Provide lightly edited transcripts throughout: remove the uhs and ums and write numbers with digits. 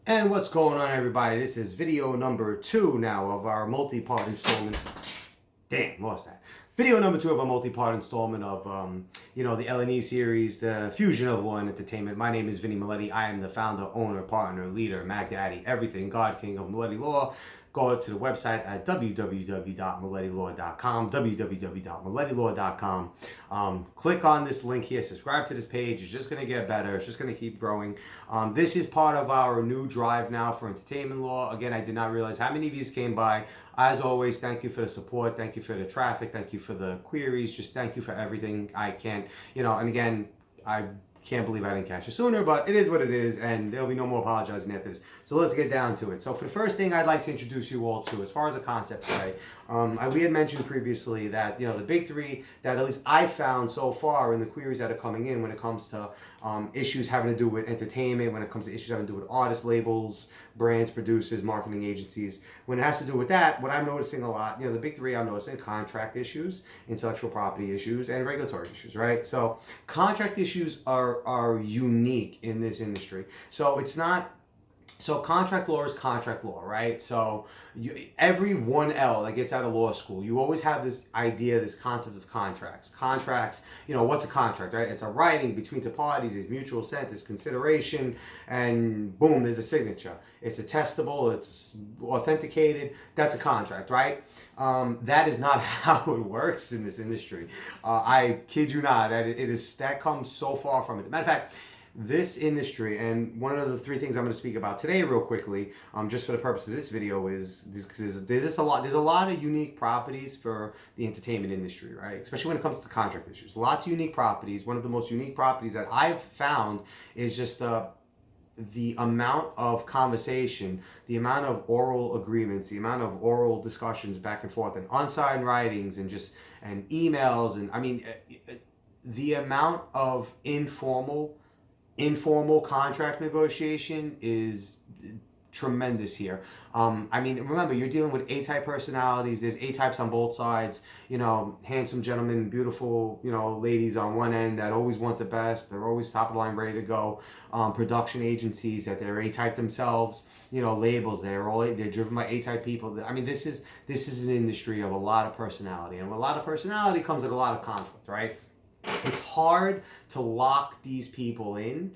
And what's going on, everybody? This is video number 2 now of our multi-part installment. Damn, lost that. Video number 2 of a multi-part installment of, the L&E series, the fusion of law and entertainment. My name is Vinny Maletti. I am the founder, owner, partner, leader, Mag Daddy, everything, God King of Maletti Law. Go to the website at www.malettilaw.com, www.malettilaw.com. Click on this link here, subscribe to this page. It's just going to get better. It's just going to keep growing. This is part of our new drive now for entertainment law. Again, I did not realize how many of you came by. As always, thank you for the support. Thank you for the traffic. Thank you for the queries. Just thank you for everything. I can't, and again, I can't believe I didn't catch it sooner, but it is what it is, and there'll be no more apologizing after this. So let's get down to it. So for the first thing I'd like to introduce you all to, as far as the concept today, we had mentioned previously that, the big three that at least I found so far in the queries that are coming in when it comes to issues having to do with entertainment, when it comes to issues having to do with artist labels, brands, producers, marketing agencies. When it has to do with that, what I'm noticing a lot, the big three I'm noticing: contract issues, intellectual property issues, and regulatory issues, right? So contract issues are unique in this industry. So it's not, so contract law is contract law, right? So every 1L that gets out of law school, you always have this idea, this concept of contracts. Contracts, what's a contract, right? It's a writing between two parties, there's mutual assent, there's consideration, and boom, there's a signature. It's attestable, it's authenticated, that's a contract, right? That is not how it works in this industry. I kid you not, that comes so far from it. Matter of fact, this industry, and one of the three things I'm going to speak about today real quickly, just for the purpose of this video, is there's a lot of unique properties for the entertainment industry, right? Especially when it comes to contract issues. Lots of unique properties. One of the most unique properties that I've found is just the amount of conversation, the amount of oral agreements, the amount of oral discussions back and forth, and unsigned writings, and emails, and the amount of informal contract negotiation is tremendous here. Remember, you're dealing with A-type personalities. There's A-types on both sides. Handsome gentlemen, beautiful, ladies on one end that always want the best. They're always top of the line, ready to go. Production agencies that they're A-type themselves. Labels, they're driven by A-type people. This is an industry of a lot of personality, and with a lot of personality comes like a lot of conflict, right? It's hard to lock these people in.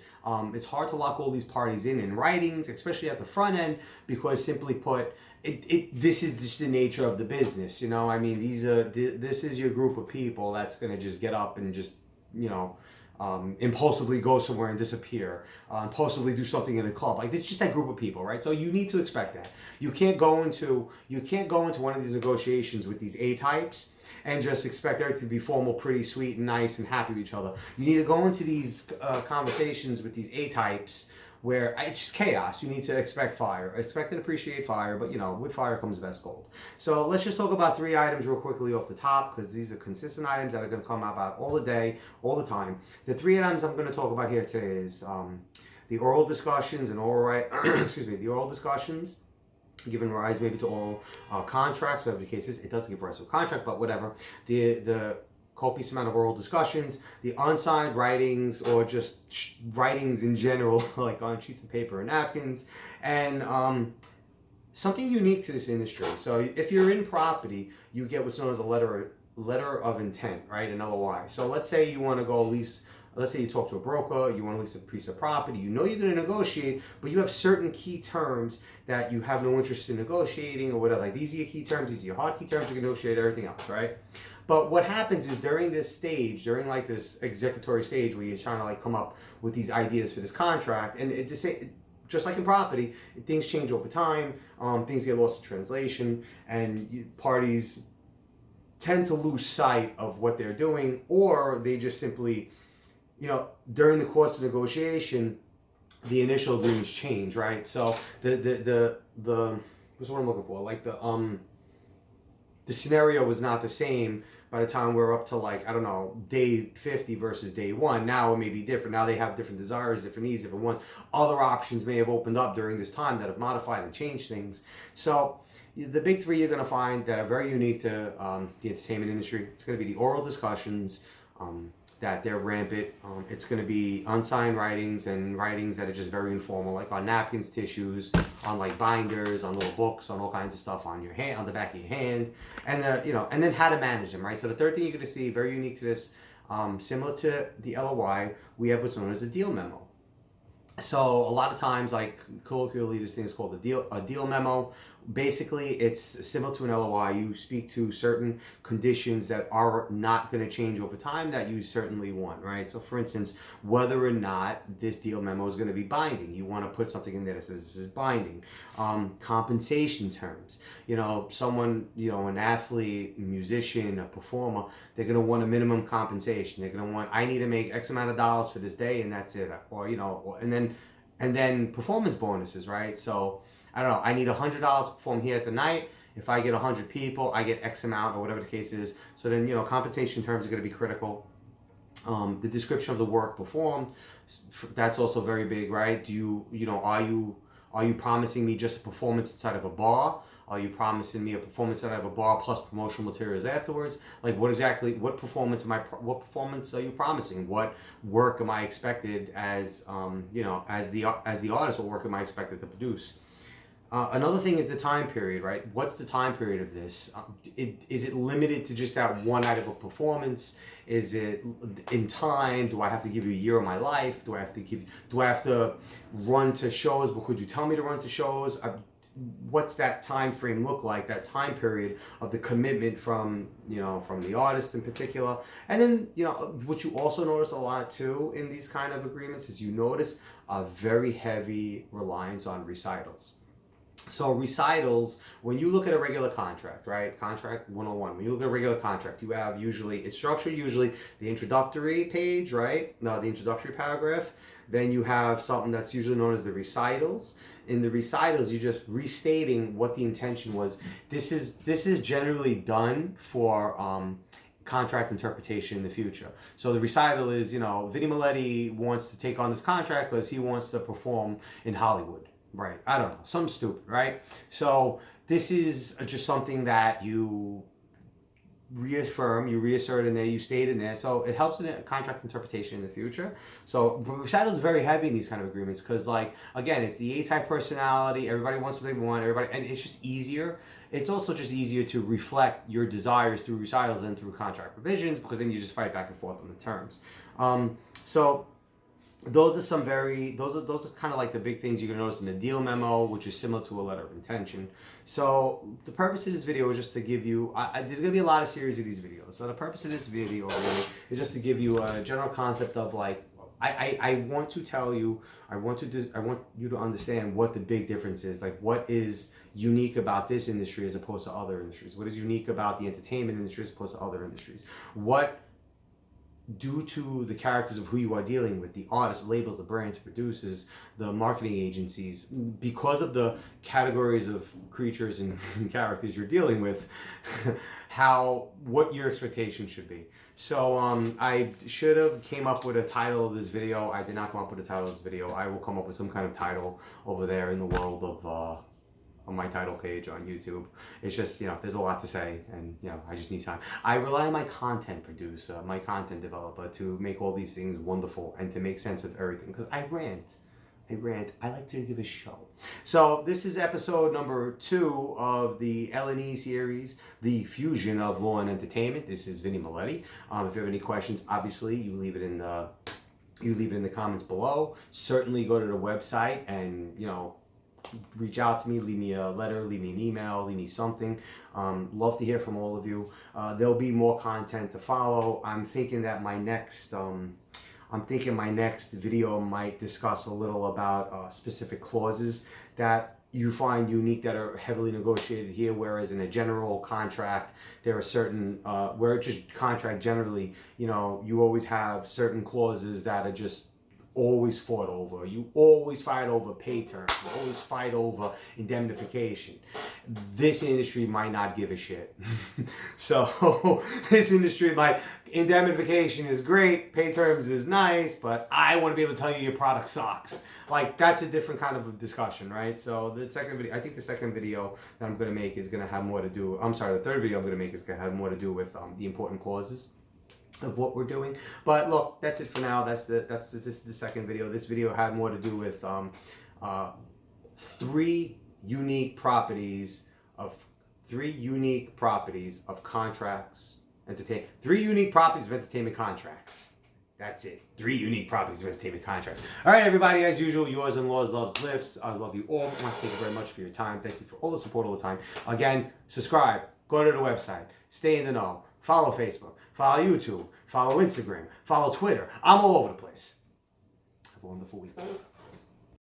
It's hard to lock all these parties in writings, especially at the front end, because simply put, this is just the nature of the business. This is your group of people that's going to just get up and just, impulsively go somewhere and disappear, impulsively do something in a club. It's just that group of people, right? So you need to expect that. You can't go into one of these negotiations with these A-types and just expect everything to be formal, pretty, sweet, and nice, and happy with each other. You need to go into these conversations with these A-types where it's just chaos. You need to expect fire. Expect and appreciate fire, but with fire comes best gold. So let's just talk about 3 items real quickly off the top, because these are consistent items that are going to come about all the day, all the time. The 3 items I'm going to talk about here today is the oral discussions and the oral discussions giving rise maybe to all contracts, whatever the case is. It doesn't give rise to a contract, but whatever. The copious amount of oral discussions, the unsigned writings, or just writings in general, like on sheets of paper and napkins, and something unique to this industry. So if you're in property, you get what's known as a letter of intent, right? An LOI. So let's say you want to go lease. Let's say you talk to a broker, you want to lease a piece of property, you're going to negotiate, but you have certain key terms that you have no interest in negotiating or whatever. These are your key terms, these are your hard key terms, you can negotiate everything else, right? But what happens is during this stage, during this executory stage where you're trying to come up with these ideas for this contract, and just like in property, things change over time, things get lost in translation, and parties tend to lose sight of what they're doing, or they just simply, during the course of negotiation, the initial agreements change, right? So the what's what I'm looking for? The scenario was not the same by the time we're up to day 50 versus day 1. Now it may be different. Now they have different desires, different needs, different wants. Other options may have opened up during this time that have modified and changed things. So the big 3 you're going to find that are very unique to the entertainment industry, it's going to be the oral discussions, that they're rampant. It's going to be unsigned writings and writings that are just very informal, like on napkins, tissues, on like binders, on little books, on all kinds of stuff on your hand, on the back of your hand, and and then how to manage them, right? So the third thing you're going to see, very unique to this, similar to the LOI, we have what's known as a deal memo. So a lot of times, like colloquially, this thing is called a deal memo. Basically, it's similar to an LOI. You speak to certain conditions that are not going to change over time that you certainly want, right? So for instance, whether or not this deal memo is going to be binding. You want to put something in there that says this is binding. Compensation terms. Someone, an athlete, musician, a performer, they're going to want a minimum compensation. They're going to want, I need to make X amount of dollars for this day and that's it. Or, and then performance bonuses, right? So I don't know, I need $100 to perform here at the night. If I get 100 people, I get X amount or whatever the case is. So then, compensation terms are going to be critical. The description of the work performed, that's also very big, right? Are you promising me just a performance inside of a bar? Are you promising me a performance inside of a bar plus promotional materials afterwards? Like what performance are you promising? What work am I expected as the artist, what work am I expected to produce? Another thing is the time period, right? What's the time period of this? Is it limited to just that one night of a performance? Is it in time? Do I have to give you a year of my life? Do I have to run to shows? But could you tell me to run to shows? What's that time frame look like? That time period of the commitment from the artist in particular. And then, what you also notice a lot too in these kind of agreements is you notice a very heavy reliance on recitals. So recitals, when you look at a regular contract, right? Contract 101, when you look at a regular contract, you have it's structured usually the introductory page, right? No, the introductory paragraph. Then you have something that's usually known as the recitals. In the recitals, you're just restating what the intention was. This is generally done for contract interpretation in the future. So the recital is, Vinnie Miletti wants to take on this contract because he wants to perform in Hollywood. Right, I don't know, something stupid, right? So this is just something that you reaffirm, you reassert in there, you state in there. So it helps in contract interpretation in the future. So recital is very heavy in these kind of agreements because, again, it's the A-type personality. Everybody wants what they want. And it's just easier. It's also just easier to reflect your desires through recitals than through contract provisions because then you just fight back and forth on the terms. Those are kind of like the big things you're going to notice in the deal memo, which is similar to a letter of intention. So the purpose of this video is just to give you, there's going to be a lot of series of these videos. So the purpose of this video really is just to give you a general concept of I want to tell you, I want you to understand what the big difference is. Like what is unique about this industry as opposed to other industries? What is unique about the entertainment industry as opposed to other industries? What, due to the characters of who you are dealing with, the artists, labels, the brands, producers, the marketing agencies, because of the categories of creatures and characters you're dealing with, what your expectations should be. So I should have came up with a title of this video. I did not come up with a title of this video. I will come up with some kind of title over there in the world of on my title page on YouTube. It's just, there's a lot to say and, I just need time. I rely on my content producer, my content developer to make all these things wonderful and to make sense of everything because I rant. I like to give a show. So this is episode number 2 of the L&E series, The Fusion of Law and Entertainment. This is Vinnie Miletti. If you have any questions, obviously you leave it in the comments below. Certainly go to the website and, reach out to me, leave me a letter, leave me an email, leave me something. Love to hear from all of you. There'll be more content to follow. I'm thinking my next video might discuss a little about specific clauses that you find unique that are heavily negotiated here, whereas in a general contract, there are certain, where it's just contract generally, you always have certain clauses that are just always fought over. You always fight over pay terms. You always fight over indemnification. This industry might not give a shit. So this industry indemnification is great, pay terms is nice, but I want to be able to tell you your product sucks. That's a different kind of a discussion, right? So the second video, I think the second video that I'm going to make is going to have more to do, the third video I'm going to make is going to have more to do with the important clauses. of what we're doing. But look, that's it for now. This is the second video. This video had more to do with three unique properties of contracts, three unique properties of entertainment contracts. That's it. 3 unique properties of entertainment contracts. All right, everybody, as usual, yours and Laws loves lifts. I love you all. I want to thank you very much for your time. Thank you for all the support all the time. Again, subscribe. Go to the website. Stay in the know. Follow Facebook. Follow YouTube. Follow Instagram. Follow Twitter. I'm all over the place. Have a wonderful week.